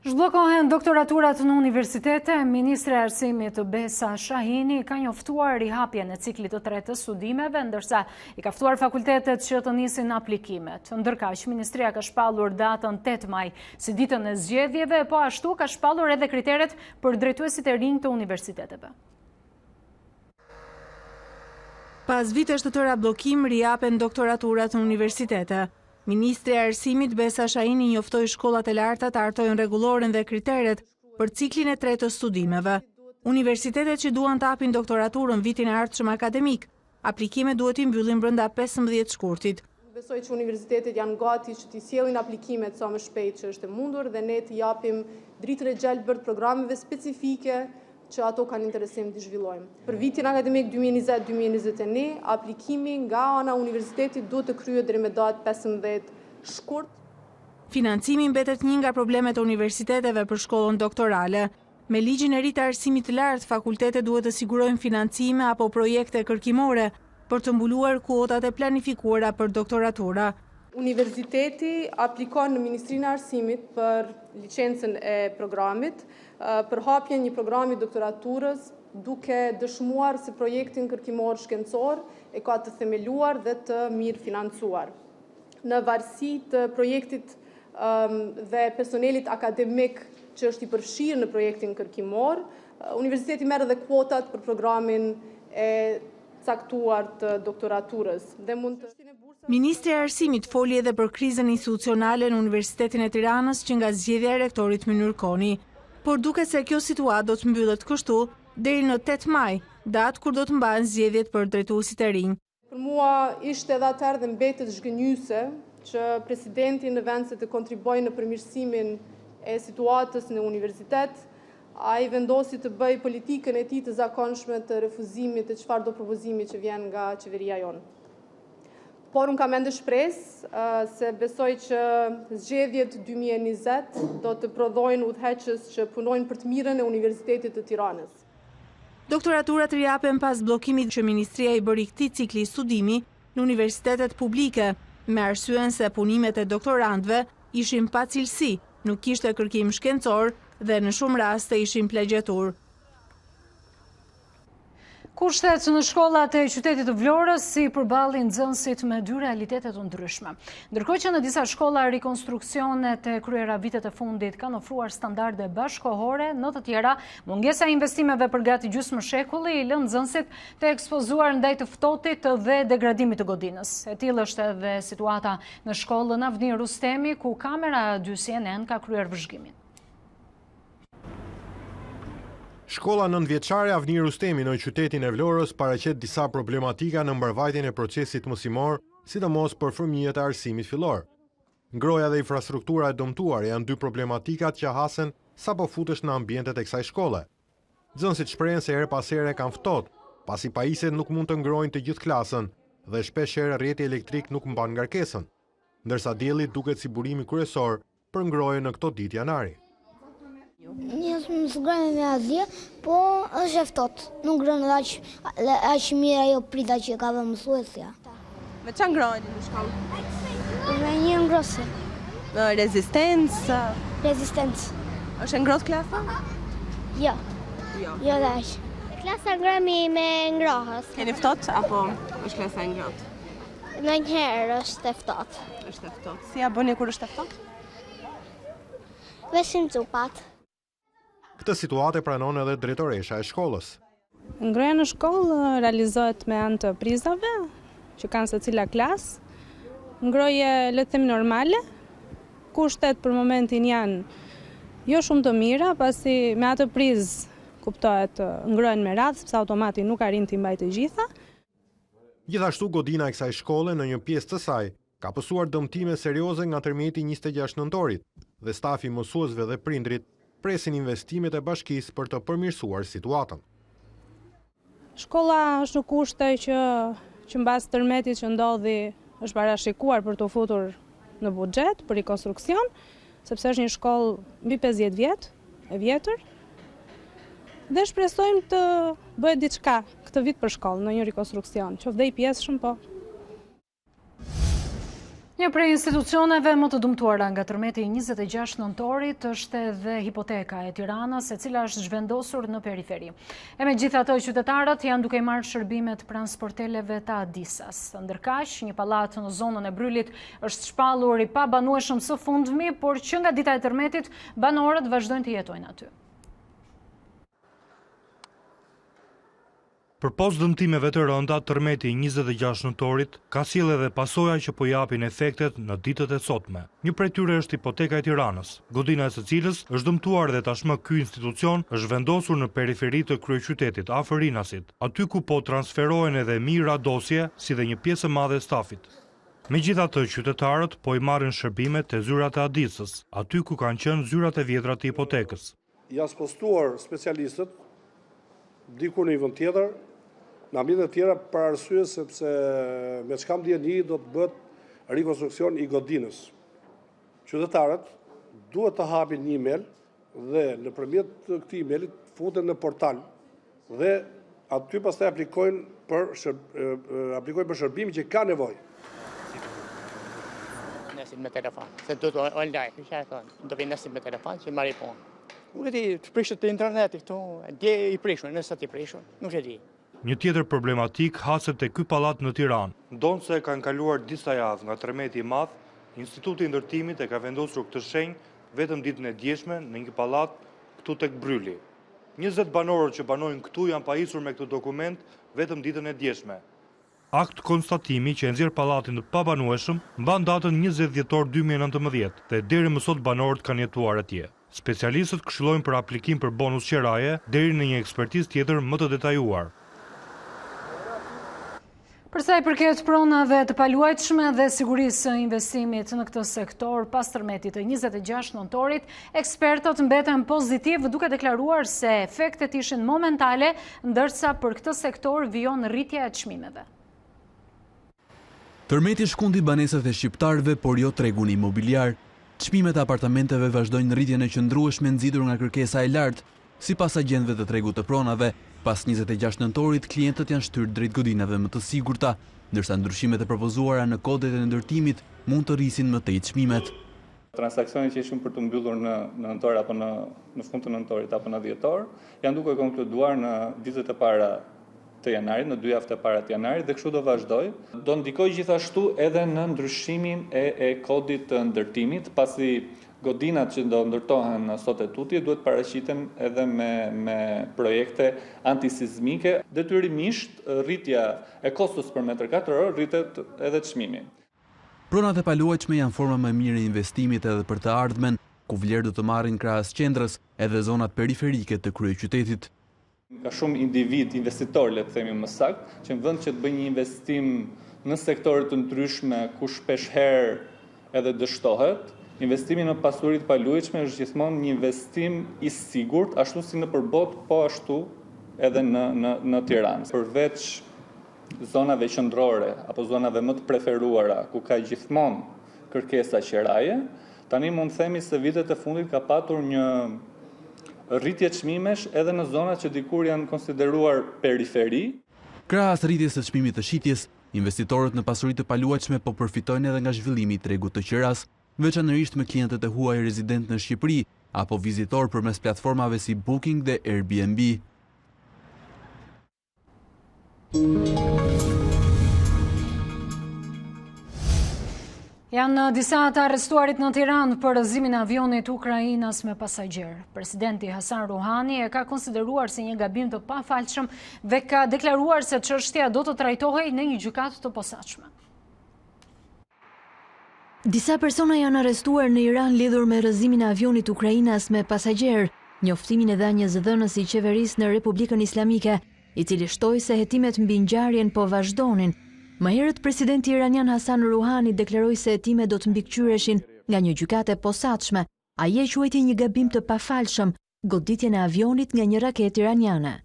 Zhbllokohen doktoraturat në universitete. Ministri i Arsimit Besa Shahini ka njoftuar rihapjen e ciklit të tretë të studimeve, ndërsa i ka ftuar fakultetet që të nisin aplikimet. Ndërkaq, Ministria ka shpallur datën 8 maj si ditën e zgjedhjeve, po ashtu ka shpallur edhe kriteret për drejtuesit e rinj të universiteteve. Pas vitesh të tëra bllokim, rihapen doktoraturat në universitete. Ministri i Arsimit Besa Shahini njoftoi shkollat e larta të hartojnë rregulloren dhe kriteret për ciklin e tretë të studimeve. Universitetet që duan të hapin doktoraturën vitin e ardhshëm akademik, aplikimet duhet i mbyllin brenda 15 shkurtit. Besoj që universitetet janë gati që t'i sjellin aplikimet sa më shpejt që është e mundur dhe ne t'i japim dritën e gjelbërt programeve specifike që ato kanë interesim të zhvillojmë. Për vitin akademik 2020-2021, aplikimi nga ana universitetit duhet të kryhet deri me datë 15 shkurt. Financimi mbetet një nga problemet e universiteteve për shkollën doktorale. Me ligjin e ri të arsimit të lartë, fakultetet duhet të sigurojnë financime apo projekte kërkimore për të mbuluar kuotat e planifikuara për doktoratura. Universiteti aplikon në Ministrinë e Arsimit për licencën e programit, për hapjen një programi doktoraturës, duke dëshmuar se projektin kërkimor shkencor e ka të themeluar dhe të mirë financuar. Në varësi të projektit dhe personelit akademik që është i përfshirë në projektin kërkimor, universiteti merr edhe kuotat për programin e caktuar të doktoraturës dhe mund të Ministri i Arsimit foli edhe për krizën institucionale në Universitetin e Tiranës që nga zgjedhja e rektorit Mynir Koni, por duket se kjo situatë do të mbyllet kështu deri në 8 maj, datë kur do të mbahen zgjedhjet për drejtuesit e rinj. Për mua ishte edhe atëherë dhe mbetet zhgënjyse që presidenti në vend se të kontribojë në përmirësimin e situatës në universitet, ai vendosi të bëj politikën e tij të zakonshme të refuzimit të çfarëdo propozimi që vjen nga qeveria jonë. Por unë kam ende shpresë se besoj që zgjedhjet 2020 do të prodhojnë udhëheqës që punojnë për të mirën e Universitetit të Tiranës. Doktoraturat riapen pas bllokimit që Ministria i bëri këtij cikli studimi në universitetet publike, me arsyen se punimet e doktorantëve ishin pa cilësi, nuk kishte kërkim shkencor dhe në shumë raste ishin plagjatur. Kushtet në shkollat e qytetit të Vlorës si përballin nxënësit me dy realitete të ndryshme. Ndërkohë që në disa shkolla rikonstruksionet e kryera vitet e fundit kanë ofruar standarde bashkëkohore, në të tjera mungesa e investimeve për gati gjysmë shekulli i lën nxënësit të ekspozuar ndaj të ftohtit dhe degradimit të godinës. E tillë është edhe situata në shkollën Avni Rustemi, ku kamera 2 CNN ka kryer vëzhgimin. Shkolla 9-vjeçare Avni Rustemi në qytetin e Vlorës paraqet disa problematika në mbarvajtjen e procesit mësimor, sidomos për fëmijët e arsimit fillor. Ngroja dhe infrastruktura e dëmtuar janë dy problematikat që hasen sapo futesh në ambientet e kësaj shkolle. Nxënësit shprehen se her pas here kanë ftohtë, pasi pajisjet nuk mund të ngrojnë të gjithë klasën dhe shpeshherë rrjeti elektrik nuk mban ngarkesën, ndërsa dielli duket si burimi kryesor për ngroje në këto ditë janari. Njës më zgrojnë me azje, po është e ftohtë. Nuk ngrënë aq mirë ajo prita që ka dhe mësuesja. Me që ngrojnë në shkollë? Me një ngrosë. Rezistencë? Rezistencë. Është ngrosë klasa? Jo. Jo dhe aq. Klasa ngrëmi me ngrohës. Keni ftohtë apo është klasa e ngrohtë? Në njëherë është e ftohtë. Është e ftohtë. Si ja bëni kur është e ftohtë? Veshim cupat. Këtë situatë pranon edhe drejtoresha e shkollës. Ngroja në shkollë realizohet me anë të prizave, që kanë secila klasë. Ngroje le të themi normale. Kushtet për momentin janë jo shumë të mira, pasi me atë prizë kuptohet ngrohen me radhë, sepse automati nuk arrin të mbajë të gjitha. Gjithashtu godina e kësaj shkolle në një pjesë të saj ka pësuar dëmtime serioze nga tërmeti 26 nëntorit dhe stafi mësuesve dhe prindrit presin investimet e bashkisë për të përmirësuar situatën. Shkolla është në kushte që mbas tërmetit që ndodhi është parashikuar për të futur në buxhet për rikonstruksion, sepse është një shkollë mbi 50 vjetër, dhe shpresojmë të bëhet diçka këtë vit për shkollë në një rikonstruksion, qoftë i pjesëshëm po. Një prej institucioneve më të dëmtuara nga tërmeti 26 nëntorit është edhe hipoteka e Tiranës, e cila është zhvendosur në periferi. E megjithatë, qytetarët janë duke marrë shërbimet pranë sporteleve të Adisas. Ndërkaq, një pallat në zonën e Brylit është shpallur i pabanueshëm së fundmi, por që nga dita e tërmetit, banorët vazhdojnë të jetojnë aty. Përpos dëmtimeve të rënda, tërmeti 26 nëntorit ka sjellë edhe pasoja që po japin efektet në ditët e sotme. Një prej tyre është hipoteka e Tiranës, godina e së cilës është dëmtuar dhe tashmë ky institucion është vendosur në periferi të kryeqytetit, afër Rinasit, aty ku po transferohen edhe mijëra dosje, si dhe një pjesë e madhe e stafit. Megjithatë, qytetarët po i marrin shërbimet te zyrat e Adisës, aty ku kanë qenë zyrat e vjetra të hipotekës. Janë spostuar specialistët diku në një vend tjetër, në ambientet tjera për arsye sepse me çka ndjeni do të bëhet rikonstruksion i godinës. Qytetarët duhet të hapin një email dhe nëpërmjet këtij emailit futen në portal dhe aty pastaj aplikojnë për shërbimin që ka nevojë. Nesin me telefon, se do të online, që e thonë, do vi nesin me telefon që marri punë. Nuk e di, të prishët të internetit këtu, dje i prishën, nëse të prishën, nuk e di. Një tjetër problematik haset te ky pallat në Tiranë. Ndonë se kanë kaluar disa javë nga tërmeti i madh, Instituti i Ndërtimit e ka vendosur këtë shenjë vetëm ditën e djeshme në një pallat këtu tek Bryli. 20 banorë që banojnë këtu janë pajisur me këtë dokument vetëm ditën e djeshme. Akt konstatimi që e nxjerr pallatin të pabanueshëm mban datën 20 dhjetor 2019 dhe deri më sot banorët kanë jetuar atje. Specialistët këshillojnë për aplikim për bonus qeraje deri në një ekspertizë tjetër më të detajuar. Për sa i përket pronave të paluajtshme dhe sigurisë së investimit në këtë sektor pas tërmetit të 26 nëntorit, ekspertët mbeten pozitiv duke deklaruar se efektet ishin momentale, ndërsa për këtë sektor vijon rritja e çmimeve. Tërmeti shkundi banesat e shqiptarëve, por jo tregun imobiliar. Çmimet e apartamenteve vazhdojnë rritjen e qëndrueshme nxitur nga kërkesa e lartë, sipas agjentëve të tregut të pronave. Pas 26 nëntorit, klientët janë shtyrë drejt godinave më të sigurta, ndërsa ndryshimet e propozuara në kodet e ndërtimit mund të rrisin më tej çmimet. Transakcionet që ishin për të mbyllur në nëntor apo në fund të nëntorit apo në dhjetor, janë duke konkluduar në ditët e para të janarit, në 2 javët e para të janarit, dhe kështu do vazhdoj. Do ndikojë gjithashtu edhe në ndryshimin e kodit të ndërtimit, pasi godinat që do ndërtohen sot e tuti duhet paraqiten edhe me projekte antisizmike. Detyrimisht rritja e kostos për metër katror rritet edhe çmimi. Pronat e paluajtshme janë forma më mirë e investimit edhe për të ardhmen, ku vlerë do të marrin krahas qendrës edhe zonat periferike të kryeqytetit. Ka shumë individ, investitor, le të themi më saktë, që në vend që të bëjnë një investim në sektore të ndryshme ku shpesh herë edhe dështohet, investimi në pasuri të paluajtshme është gjithmonë një investim i sigurt, ashtu si në përbot, po ashtu edhe në Tiranë. Përveç zonave qendrore apo zonave më të preferuara, ku ka gjithmonë kërkesa qeraje, tani mund të themi se vitet e fundit ka patur një rritje çmimesh edhe në zonat që dikur janë konsideruar periferi. Krahas rritjes së çmimit të shitjes, investitorët në pasuri të paluajtshme po përfitojnë edhe nga zhvillimi i tregut të qeras, veçanërisht me klientët e huaj rezident në Shqipëri apo vizitor përmes platformave si Booking dhe Airbnb. Janë disa të arrestuarit në Tiranë për rrëzimin e avionit ukrainas me pasagjer. Presidenti Hasan Rouhani e ka konsideruar si një gabim të pafalshëm dhe ka deklaruar se çështja do të trajtohej në një gjykatë të posaçme. Disa persona janë arrestuar në Iran lidhur me rrëzimin e avionit ukrainas me pasagjer. Njoftimin e dha një zëdhënës i qeverisë në Republikën Islamike, i cili shtoi se hetimet mbi ngjarjen po vazhdonin. Më herët, presidenti iranian Hasan Rouhani deklaroi se hetimet do të mbikëqyreshin nga një gjykate posaçme. Ai e quajti një gabim të pafalshëm goditjen e avionit nga një raketë iraniane.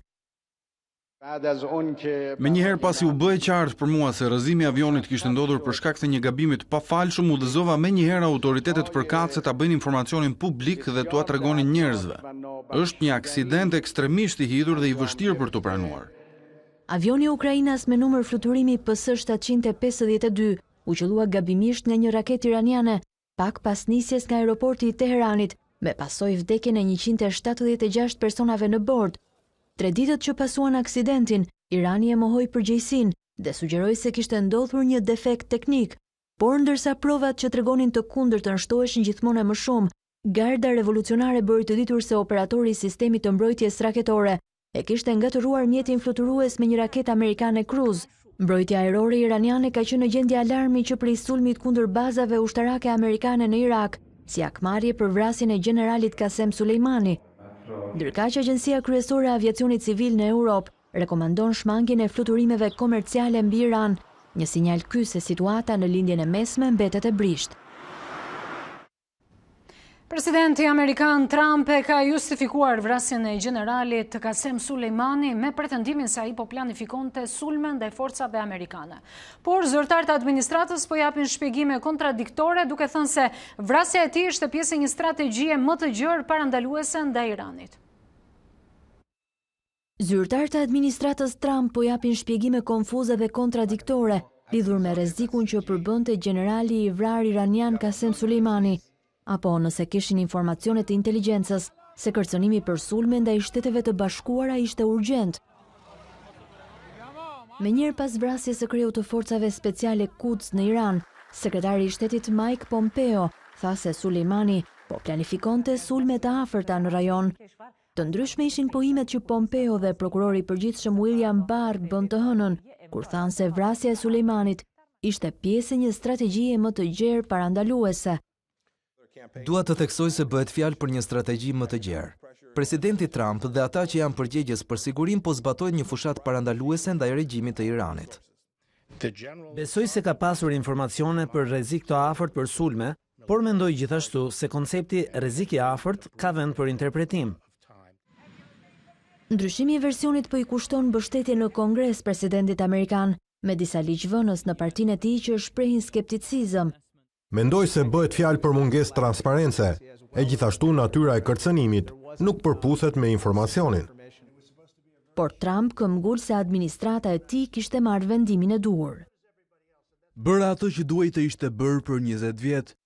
Me njëherë pasi u bë e qartë për mua se rrëzimi i avionit kishte ndodhur për shkak të një gabimi të pafalshëm, udhëzova me njëherë autoritetet përkatëse ta bëjnë informacionin publik dhe t'ua tregonin njerëzve. Është një aksident ekstremisht i hidhur dhe i vështirë për t'u pranuar. Avioni ukrainas me numër fluturimi PS-752 u qellua gabimisht nga një raketë iraniane pak pas nisjes nga aeroporti i Teheranit, me pasojë vdekjen e 176 personave në bord. 3 ditët që pasuan aksidentin, Irani e mohoi përgjegjësinë dhe sugjeroi se kishte ndodhur një defekt teknik, por ndërsa provat që tregonin të kundërtën shtoheshin gjithmonë më shumë, Garda Revolucionare bëri të ditur se operatori i sistemit të mbrojtjes raketore e kishte ngatëruar mjetin fluturues me një raketë amerikane Cruise. Mbrojtja ajrore iraniane ka qenë në gjendje alarmi që prej sulmit kundër bazave ushtarake amerikane në Irak, si akmarrje për vrasjen e generalit Qasem Sulejmani. Ndërkaq Agjencia Kryesore e Aviacionit Civil në Europë rekomandon shmangjen e fluturimeve komerciale mbi Iran, një sinjal ky se situata në lindjen e mesme mbetet e brisht. Presidenti Amerikan Trump e ka justifikuar vrasjen e generalit Qasem Sulejmani me pretendimin se ai po planifikonte sulme ndaj forcave amerikane. Por zyrtarët e administratës po japin shpjegime kontradiktore, duke thënë se vrasja e tij ishte pjesë e një strategjie më të gjerë parandaluese ndaj Iranit. Zyrtarët e administratës Trump po japin shpjegime konfuze dhe kontradiktore lidhur me rrezikun që përbënte generali i vrarë iranian Qasem Sulejmani, apo nëse kishin informacionet e inteligjencës se kërcënimi për sulme ndaj Shteteve të Bashkuara ishte urgjent. Me njëherë pas vrasjes së kreut të forcave speciale Quds në Iran, sekretari i Shtetit Mike Pompeo tha se Sulejmani po planifikonte sulme të afërta në rajon. Të ndryshme ishin pohimet që Pompeo dhe prokurori i përgjithshëm William Barr bën të hënën, kur thanë se vrasja e Sulejmanit ishte pjesë e një strategjie më të gjerë parandaluese. Dua të theksoj se bëhet fjalë për një strategji më të gjerë. Presidenti Trump dhe ata që janë përgjegjës për sigurim po zbatojnë një fushat parandaluese ndaj regjimit të Iranit. Besoj se ka pasur informacione për rrezik të afërt për sulme, por mendoj gjithashtu se koncepti rrezik i afërt ka vend për interpretim. Ndryshimi i versionit po i kushton mbështetje në Kongres presidentit amerikan, me disa ligjvënës në partinë e tij që shprehin skepticizëm. Mendoj se bëhet fjalë për mungesë transparence, e gjithashtu natyra e kërcënimit nuk përputhet me informacionin. Por Trump këmbgul se administrata e tij kishte marrë vendimin e duhur. Bëra ato që duhej të ishte bërë për 20 vjet.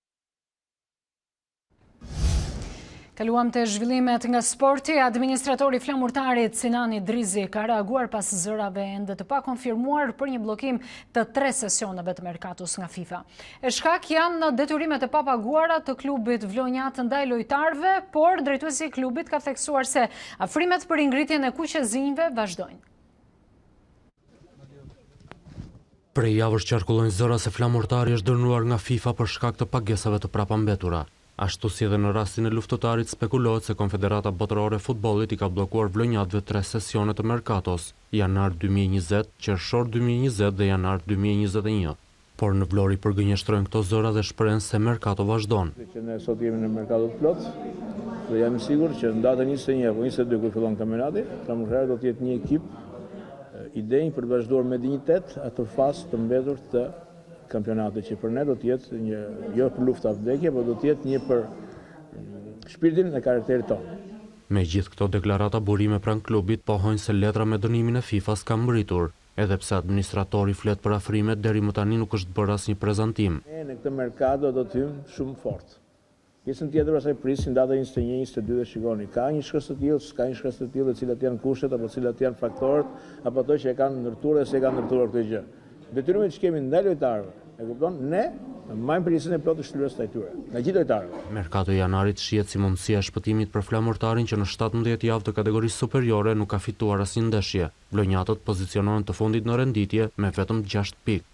Kaluam të zhvillimet nga sporti. Administratori flamurtarit Sinani Drizi ka reaguar pas zërave ende të pakonfirmuar për një bllokim të 3 sesioneve të merkatos nga FIFA. E shkak janë detyrimet e papaguara të klubit vlonjat ndaj lojtarëve, por drejtuesi i klubit ka theksuar se afrimet për ngritjen e kuqezinjve vazhdojnë. Prej javësh qarkullojnë zëra se flamurtari është dënuar nga FIFA për shkak të pagesave të prapambetura. Ashtu si edhe në rastin e luftëtarit spekulohet se Konfederata Botërore e Futbollit I ka bllokuar vlonjatëve 3 sesione të merkatos, janar 2020, qershor 2020 dhe janar 2021. Por në Vlorë përgënjeshtrojnë këto zëra dhe shprehen se merkato vazhdon. Ne sot jemi në merkato të plot dhe jam I sigurt që në datën 21 apo 22 kur fillon kampionati, flamurtari do të jetë një ekip I denj për të vazhduar me dinjitet atë fazë të mbetur të kampionatit që për ne do të jetë një jo për lufta vdekje, por do të jetë një për shpirtin dhe karakterit tonë. Me gjithë këto deklarata burime pranë klubit pohojnë se letra me dënimin e FIFA-s ka mbërritur, edhe pse administratori flet për afrimet deri më tani nuk është bërë asnjë prezantim. Ne në këtë merkato do të hyjmë shumë fort. Pjesën tjetër asaj prisin data 21, 22 dhe shikoni, ka një shkës të tillë, s'ka një shkës të tillë, cilat janë kushtet apo cilat janë faktorët, apo ato që e kanë ndërtuar dhe se e kanë ndërtuar këtë gjë. Detyrimet që kemi ndaj lojtarëve, e kupton, ne majmë përgjegjësinë e plotë të shtyrës së tyre, nga gjithë lojtarëve. Merkato I janarit shihet si mundësia e shpëtimit për flamurtarin që në 17 javë të kategorisë superiore nuk ka fituar asnjë ndeshje. Vlonjatët pozicionohen të fundit në renditje me vetëm 6 pikë.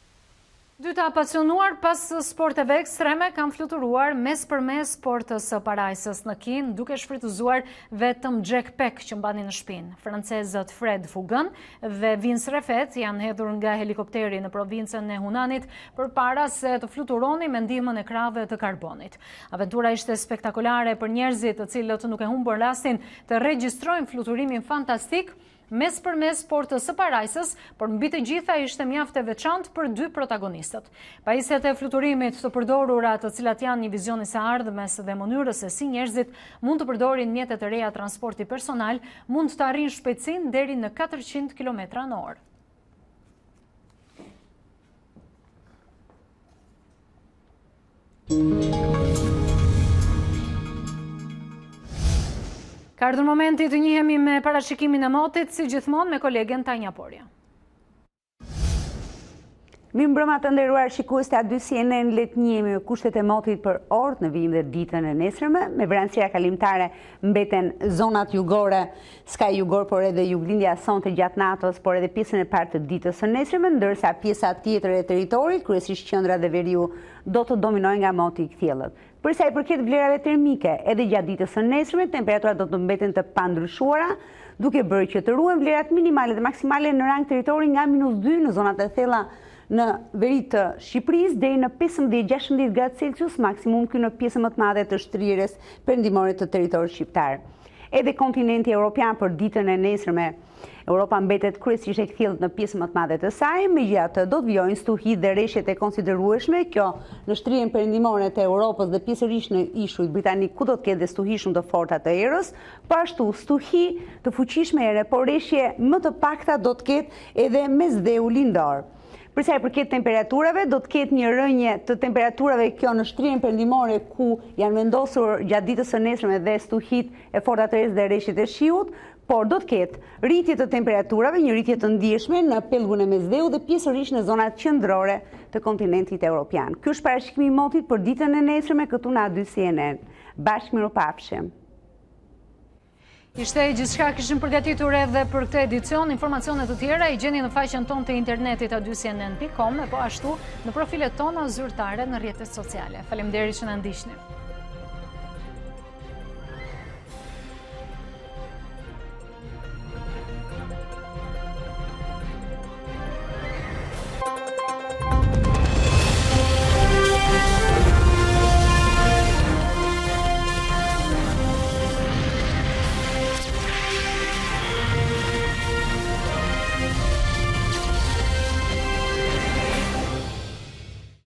Dyta apasionuar pas sporteve ekstreme kanë fluturuar mes për mes portës së parajsës në Kin, duke shfrytëzuar vetëm jackpack që mbanin në shpinë. Francezët Fred Fugan dhe Vince Refet janë hedhur nga helikopteri në provincën e Hunanit përpara se të fluturoni me ndihmën e krave të karbonit. Aventura ishte spektakolare për njerëzit të cilët nuk e humbën rastin të regjistrojnë fluturimin fantastik mes për mes portës së parajsës, por mbi të gjitha ishte mjaft e veçantë për 2 protagonistët. Pajisjet e fluturimit të përdorura, të cilat janë një vizion I së ardhmes dhe mënyrës se si njerëzit mund të përdorin mjetet e reja transporti personal, mund të arrijnë shpejtësinë deri në 400 km/h. Ka ardhur momenti të njihemi me parashikimin e motit, si gjithmonë me kolegen Tanja Porja. Mirëmbrëma të nderuar shikues të A2 CNN, le të njihemi me kushtet e motit për orët në vijim dhe ditën e nesërme. Me vranësira kalimtare mbeten zonat jugore, skaj jugor, por edhe juglindja sonte gjatë natës, por edhe pjesën e parë të ditës së nesërme, ndërsa pjesa tjetër e territorit, kryesisht qendra dhe veriu, do të dominojnë nga moti I kthjellët. Për sa I përket vlerave termike, edhe gjatë ditës së nesërme, temperaturat do të mbeten të pandryshuara, duke bërë që të ruhen vlerat minimale dhe maksimale në rang territori nga -2 në zonat e thella në veri të Shqipërisë deri në 15-16 gradë Celsius, maksimum këtu në pjesën më të madhe të shtrirës perëndimore të territorit shqiptar. Edhe kontinenti evropian për ditën e nesërme, Europa mbetet kryesisht e kthjellët në pjesën më të madhe të saj, megjithatë do të vijojnë stuhi dhe rreshtet e konsiderueshme, kjo në shtrirën perëndimore të Europës dhe pjesërisht në ishujt britanik, ku do të ketë stuhi shumë të forta të erës, po ashtu stuhi të fuqishme ere, por rreshje më të pakta do të ketë edhe mesdheu lindor. Për sa I përket temperaturave, do të ketë një rënje të temperaturave kjo në shtrirën perëndimore ku janë vendosur gjatë ditës së nesërme dhe stuhit e forta të erës dhe rreshtet e shiut, por do të ketë rritje të temperaturave, një rritje të ndjeshme në pellgun e mesdheu dhe pjesërisht në zonat qendrore të kontinentit evropian. Ky është parashikimi I motit për ditën e nesërme këtu në A2 CNN. Bashkë mirupafshim. Ishte gjithçka kishim përgatitur edhe për këtë edicion. Informacionet të tjera I gjeni në faqen tonë të internetit a2cnn.com e po ashtu në profilet tona zyrtare në rrjetet sociale. Faleminderit që na ndiqni.